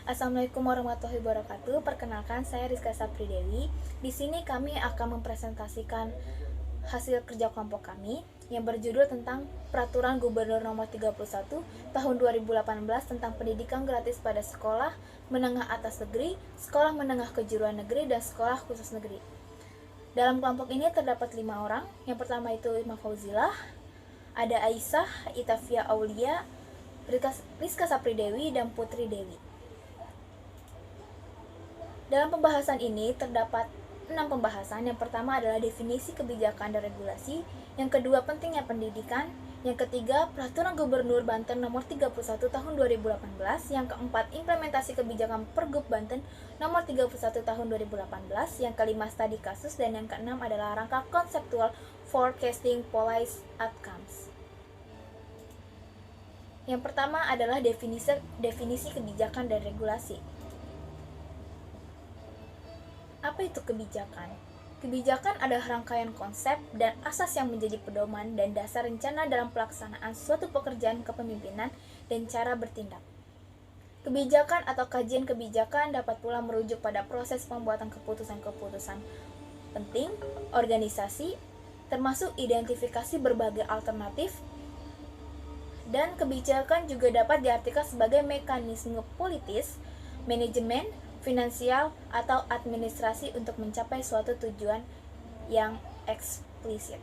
Assalamualaikum warahmatullahi wabarakatuh. Perkenalkan, saya Rizka Sapridewi. Di sini kami akan mempresentasikan hasil kerja kelompok kami yang berjudul tentang Peraturan Gubernur Nomor 31 Tahun 2018 tentang pendidikan gratis pada sekolah menengah atas negeri, sekolah menengah kejuruan negeri, dan sekolah khusus negeri. Dalam kelompok ini terdapat 5 orang. Yang pertama itu Ima Fauzilah, ada Aisyah, Itafia Aulia, Rizka Sapridewi, dan Putri Dewi. Dalam pembahasan ini terdapat 6 pembahasan. Yang pertama adalah definisi kebijakan dan regulasi, yang kedua pentingnya pendidikan, yang ketiga Peraturan Gubernur Banten Nomor 31 Tahun 2018, yang keempat implementasi kebijakan Pergub Banten Nomor 31 Tahun 2018, yang kelima studi kasus, dan yang keenam adalah rangka konseptual forecasting policy outcomes. Yang pertama adalah definisi kebijakan dan regulasi. Apa itu kebijakan? Kebijakan adalah rangkaian konsep dan asas yang menjadi pedoman dan dasar rencana dalam pelaksanaan suatu pekerjaan kepemimpinan dan cara bertindak. Kebijakan atau kajian kebijakan dapat pula merujuk pada proses pembuatan keputusan-keputusan penting, organisasi, termasuk identifikasi berbagai alternatif, dan kebijakan juga dapat diartikan sebagai mekanisme politis, manajemen, finansial, atau administrasi untuk mencapai suatu tujuan yang eksplisit.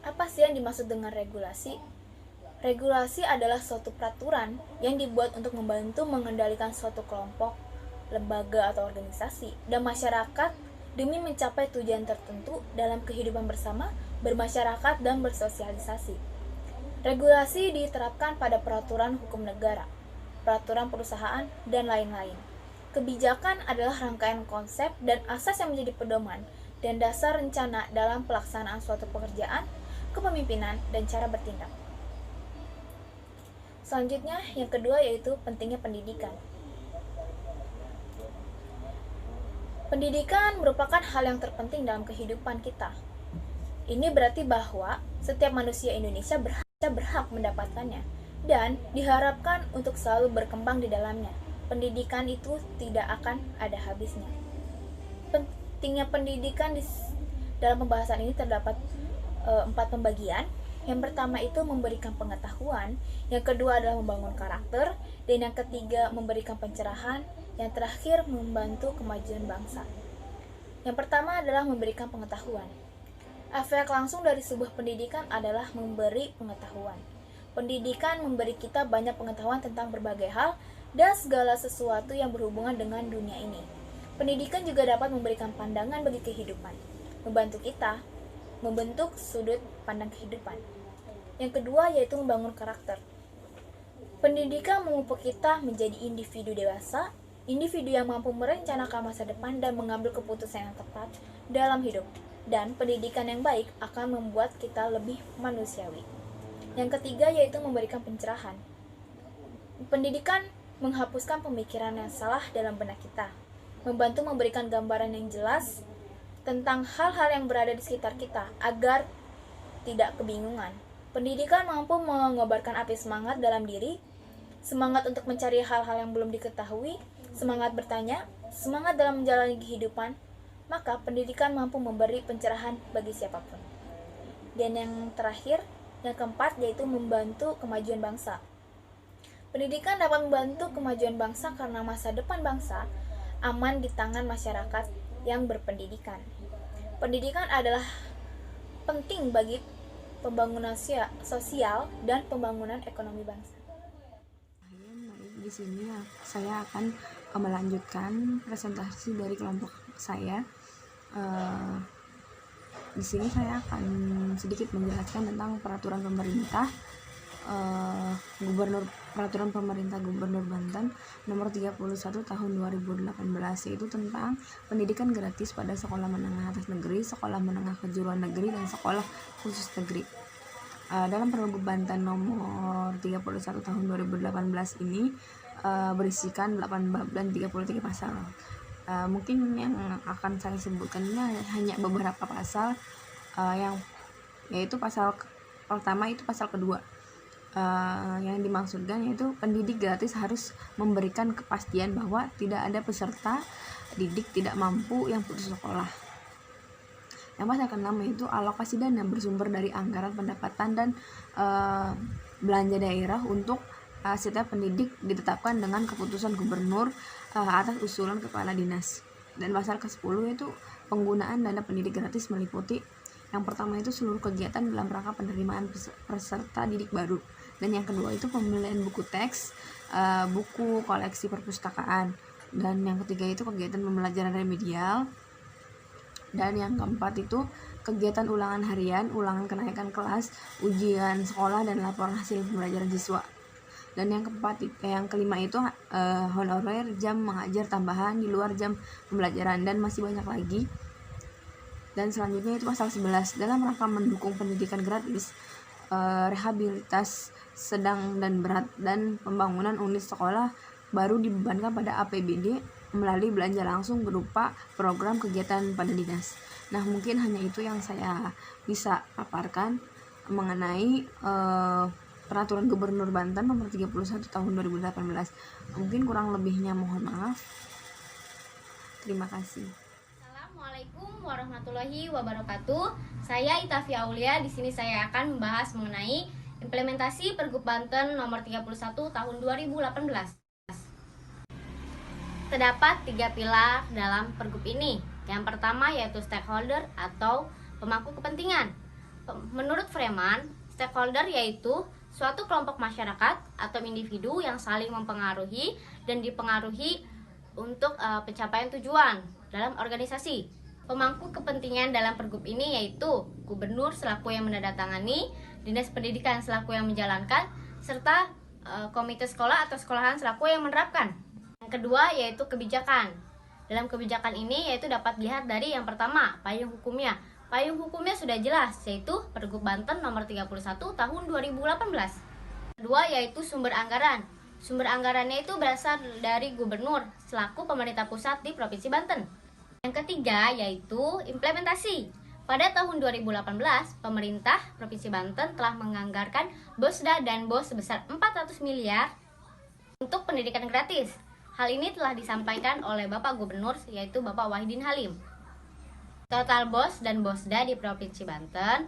Apa sih yang dimaksud dengan regulasi? Regulasi adalah suatu peraturan yang dibuat untuk membantu mengendalikan suatu kelompok, lembaga atau organisasi, dan masyarakat demi mencapai tujuan tertentu dalam kehidupan bersama, bermasyarakat, dan bersosialisasi. Regulasi diterapkan pada peraturan hukum negara, peraturan perusahaan, dan lain-lain. Kebijakan adalah rangkaian konsep dan asas yang menjadi pedoman dan dasar rencana dalam pelaksanaan suatu pekerjaan, kepemimpinan, dan cara bertindak. Selanjutnya, yang kedua yaitu pentingnya pendidikan. Pendidikan merupakan hal yang terpenting dalam kehidupan kita. Ini berarti bahwa setiap manusia Indonesia berhak mendapatkannya dan diharapkan untuk selalu berkembang di dalamnya. Pendidikan itu tidak akan ada habisnya. Pentingnya pendidikan dalam pembahasan ini terdapat 4 pembagian. Yang pertama itu memberikan pengetahuan, yang kedua adalah membangun karakter, dan yang ketiga memberikan pencerahan, yang terakhir membantu kemajuan bangsa. Yang pertama adalah memberikan pengetahuan. Efek langsung dari sebuah pendidikan adalah memberi pengetahuan. Pendidikan memberi kita banyak pengetahuan tentang berbagai hal dan segala sesuatu yang berhubungan dengan dunia ini. Pendidikan juga dapat memberikan pandangan bagi kehidupan, membantu kita membentuk sudut pandang kehidupan. Yang kedua yaitu membangun karakter. Pendidikan memupuk kita menjadi individu dewasa, individu yang mampu merencanakan masa depan dan mengambil keputusan yang tepat dalam hidup. Dan pendidikan yang baik akan membuat kita lebih manusiawi. Yang ketiga yaitu memberikan pencerahan. Pendidikan menghapuskan pemikiran yang salah dalam benak kita, membantu memberikan gambaran yang jelas tentang hal-hal yang berada di sekitar kita agar tidak kebingungan. Pendidikan mampu mengobarkan api semangat dalam diri, semangat untuk mencari hal-hal yang belum diketahui, semangat bertanya, semangat dalam menjalani kehidupan. Maka pendidikan mampu memberi pencerahan bagi siapapun. Dan yang terakhir, yang keempat yaitu membantu kemajuan bangsa. Pendidikan dapat membantu kemajuan bangsa karena masa depan bangsa aman di tangan masyarakat yang berpendidikan. Pendidikan adalah penting bagi pembangunan sosial dan pembangunan ekonomi bangsa. Di sini saya akan melanjutkan presentasi dari kelompok saya. Di sini saya akan sedikit menjelaskan tentang peraturan pemerintah Peraturan Pemerintah Gubernur Banten Nomor 31 Tahun 2018, yaitu tentang pendidikan gratis pada sekolah menengah atas negeri, sekolah menengah kejuruan negeri, dan sekolah khusus negeri. Dalam Pergub Banten Nomor 31 Tahun 2018 ini berisikan 8 bab dan 33 pasal. Mungkin yang akan saya sebutkan ini hanya beberapa pasal, yaitu pasal pertama itu pasal kedua. Yang dimaksudkan yaitu pendidik gratis harus memberikan kepastian bahwa tidak ada peserta didik tidak mampu yang putus sekolah. Yang pasal ke-6 yaitu alokasi dana bersumber dari anggaran pendapatan dan belanja daerah untuk setiap pendidik ditetapkan dengan keputusan gubernur atas usulan kepala dinas. Dan pasal ke-10 yaitu penggunaan dana pendidik gratis meliputi yang pertama itu seluruh kegiatan dalam rangka penerimaan peserta didik baru, dan yang kedua itu pembelian buku teks, buku koleksi perpustakaan, dan yang ketiga itu kegiatan pembelajaran remedial, dan yang keempat itu kegiatan ulangan harian, ulangan kenaikan kelas, ujian sekolah, dan laporan hasil pembelajaran siswa. Dan yang kelima itu honorer jam mengajar tambahan di luar jam pembelajaran, dan masih banyak lagi. Dan selanjutnya itu pasal 11 dalam rangka mendukung pendidikan gratis, rehabilitas sedang dan berat, dan pembangunan unit sekolah baru dibebankan pada APBD melalui belanja langsung berupa program kegiatan pada dinas. Nah, mungkin hanya itu yang saya bisa paparkan mengenai Peraturan Gubernur Banten nomor 31 tahun 2018. Mungkin kurang lebihnya mohon maaf. Terima kasih. Assalamualaikum warahmatullahi wabarakatuh. Saya Itafi Aulia. Di sini saya akan membahas mengenai implementasi Pergub Banten nomor 31 tahun 2018. Terdapat 3 pilar dalam Pergub ini. Yang pertama yaitu stakeholder atau pemangku kepentingan. Menurut Freeman, stakeholder yaitu suatu kelompok masyarakat atau individu yang saling mempengaruhi dan dipengaruhi untuk pencapaian tujuan dalam organisasi. Pemangku kepentingan dalam Pergub ini yaitu gubernur selaku yang menandatangani, dinas pendidikan selaku yang menjalankan, serta komite sekolah atau sekolahan selaku yang menerapkan. Yang kedua yaitu kebijakan. Dalam kebijakan ini yaitu dapat dilihat dari yang pertama, payung hukumnya. Payung hukumnya sudah jelas, yaitu Pergub Banten nomor 31 tahun 2018. Kedua yaitu sumber anggaran. Sumber anggarannya itu berasal dari gubernur selaku pemerintah pusat di Provinsi Banten. Yang ketiga yaitu implementasi. Pada tahun 2018, pemerintah Provinsi Banten telah menganggarkan BOSDA dan BOS sebesar 400 miliar untuk pendidikan gratis. Hal ini telah disampaikan oleh Bapak Gubernur yaitu Bapak Wahidin Halim. Total BOS dan BOSDA di Provinsi Banten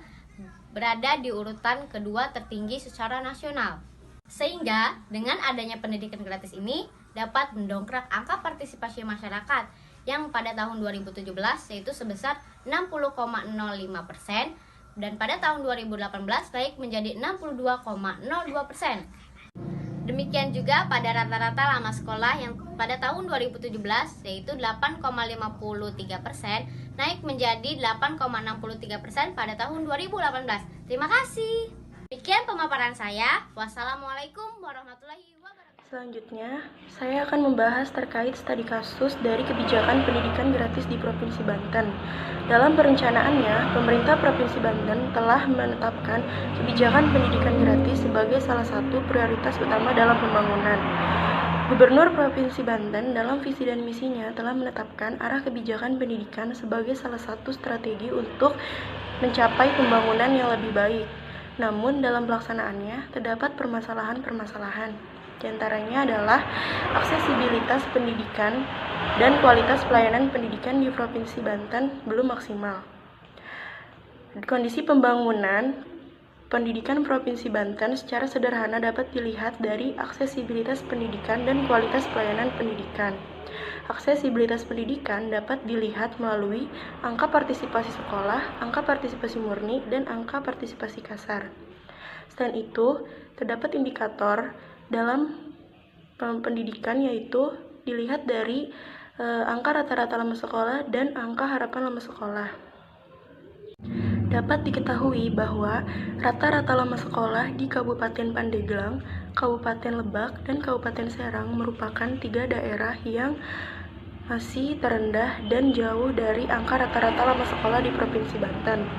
berada di urutan kedua tertinggi secara nasional. Sehingga dengan adanya pendidikan gratis ini dapat mendongkrak angka partisipasi masyarakat yang pada tahun 2017 yaitu sebesar 60,05% dan pada tahun 2018 naik menjadi 62,02%. Demikian juga pada rata-rata lama sekolah yang pada tahun 2017 yaitu 8,53% naik menjadi 8,63% pada tahun 2018. Terima kasih. Demikian pemaparan saya. Wassalamualaikum warahmatullahi wabarakatuh. Selanjutnya, saya akan membahas terkait studi kasus dari kebijakan pendidikan gratis di Provinsi Banten. Dalam perencanaannya, pemerintah Provinsi Banten telah menetapkan kebijakan pendidikan gratis sebagai salah satu prioritas utama dalam pembangunan. Gubernur Provinsi Banten dalam visi dan misinya telah menetapkan arah kebijakan pendidikan sebagai salah satu strategi untuk mencapai pembangunan yang lebih baik. Namun dalam pelaksanaannya terdapat permasalahan-permasalahan. Di antaranya adalah aksesibilitas pendidikan dan kualitas pelayanan pendidikan di Provinsi Banten belum maksimal. Kondisi pembangunan pendidikan Provinsi Banten secara sederhana dapat dilihat dari aksesibilitas pendidikan dan kualitas pelayanan pendidikan. Aksesibilitas pendidikan dapat dilihat melalui angka partisipasi sekolah, angka partisipasi murni, dan angka partisipasi kasar. Selain itu, terdapat indikator dalam pendidikan yaitu dilihat dari angka rata-rata lama sekolah dan angka harapan lama sekolah. Dapat diketahui bahwa rata-rata lama sekolah di Kabupaten Pandeglang, Kabupaten Lebak, dan Kabupaten Serang merupakan 3 daerah yang masih terendah dan jauh dari angka rata-rata lama sekolah di Provinsi Banten.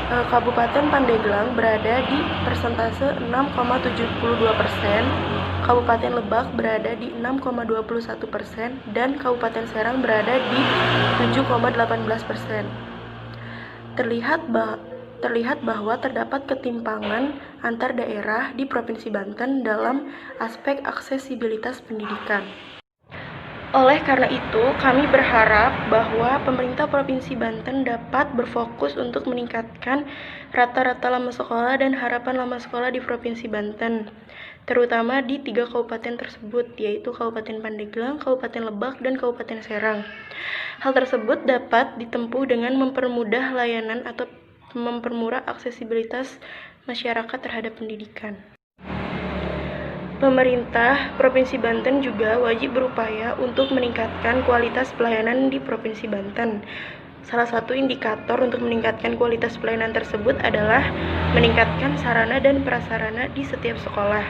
Kabupaten Pandeglang berada di persentase 6,72%, Kabupaten Lebak berada di 6,21%, dan Kabupaten Serang berada di 7,18%. Terlihat terlihat bahwa terdapat ketimpangan antar daerah di Provinsi Banten dalam aspek aksesibilitas pendidikan. Oleh karena itu, kami berharap bahwa pemerintah Provinsi Banten dapat berfokus untuk meningkatkan rata-rata lama sekolah dan harapan lama sekolah di Provinsi Banten, terutama di 3 kabupaten tersebut, yaitu Kabupaten Pandeglang, Kabupaten Lebak, dan Kabupaten Serang. Hal tersebut dapat ditempuh dengan mempermudah layanan atau mempermurah aksesibilitas masyarakat terhadap pendidikan. Pemerintah Provinsi Banten juga wajib berupaya untuk meningkatkan kualitas pelayanan di Provinsi Banten. Salah satu indikator untuk meningkatkan kualitas pelayanan tersebut adalah meningkatkan sarana dan prasarana di setiap sekolah.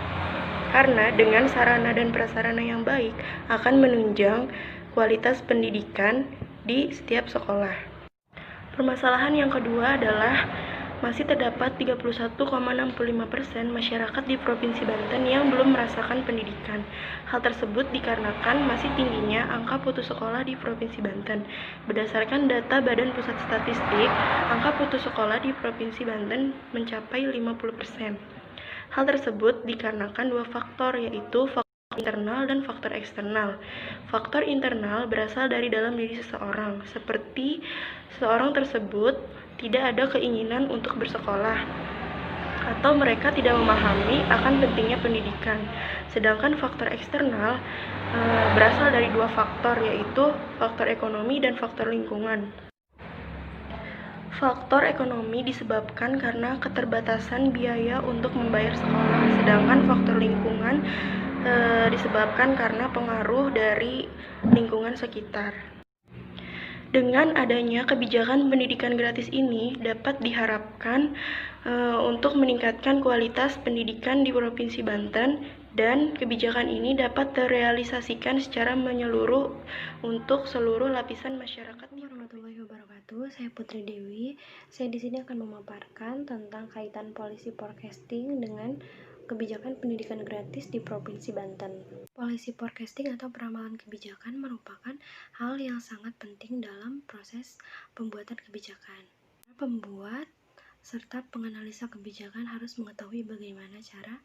Karena dengan sarana dan prasarana yang baik akan menunjang kualitas pendidikan di setiap sekolah. Permasalahan yang kedua adalah masih terdapat 31,65% masyarakat di Provinsi Banten yang belum merasakan pendidikan. Hal tersebut dikarenakan masih tingginya angka putus sekolah di Provinsi Banten. Berdasarkan data Badan Pusat Statistik, angka putus sekolah di Provinsi Banten mencapai 50%. Hal tersebut dikarenakan dua faktor, yaitu faktor internal dan faktor eksternal. Faktor internal berasal dari dalam diri seseorang, seperti seseorang tersebut tidak ada keinginan untuk bersekolah, atau mereka tidak memahami akan pentingnya pendidikan. Sedangkan faktor eksternal berasal dari dua faktor, yaitu faktor ekonomi dan faktor lingkungan. Faktor ekonomi disebabkan karena keterbatasan biaya untuk membayar sekolah, sedangkan faktor lingkungan disebabkan karena pengaruh dari lingkungan sekitar. Dengan adanya kebijakan pendidikan gratis ini dapat diharapkan untuk meningkatkan kualitas pendidikan di Provinsi Banten, dan kebijakan ini dapat terrealisasikan secara menyeluruh untuk seluruh lapisan masyarakat. Warahmatullahi wabarakatuh. Saya Putri Dewi. Saya di sini akan memaparkan tentang kaitan policy forecasting dengan kebijakan pendidikan gratis di Provinsi Banten. Policy forecasting atau peramalan kebijakan merupakan hal yang sangat penting dalam proses pembuatan kebijakan. Pembuat serta penganalisa kebijakan harus mengetahui bagaimana cara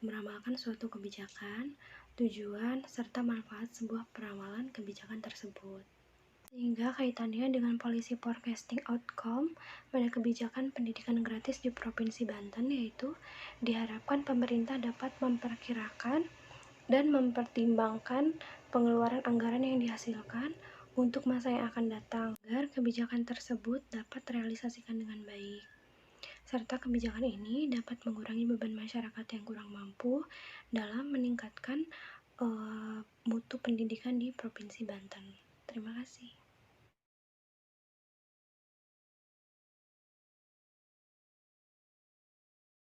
meramalkan suatu kebijakan, tujuan, serta manfaat sebuah peramalan kebijakan tersebut. Sehingga kaitannya dengan policy forecasting outcome pada kebijakan pendidikan gratis di Provinsi Banten, yaitu diharapkan pemerintah dapat memperkirakan dan mempertimbangkan pengeluaran anggaran yang dihasilkan untuk masa yang akan datang, agar kebijakan tersebut dapat terrealisasikan dengan baik. Serta kebijakan ini dapat mengurangi beban masyarakat yang kurang mampu dalam meningkatkan mutu pendidikan di Provinsi Banten. Terima kasih.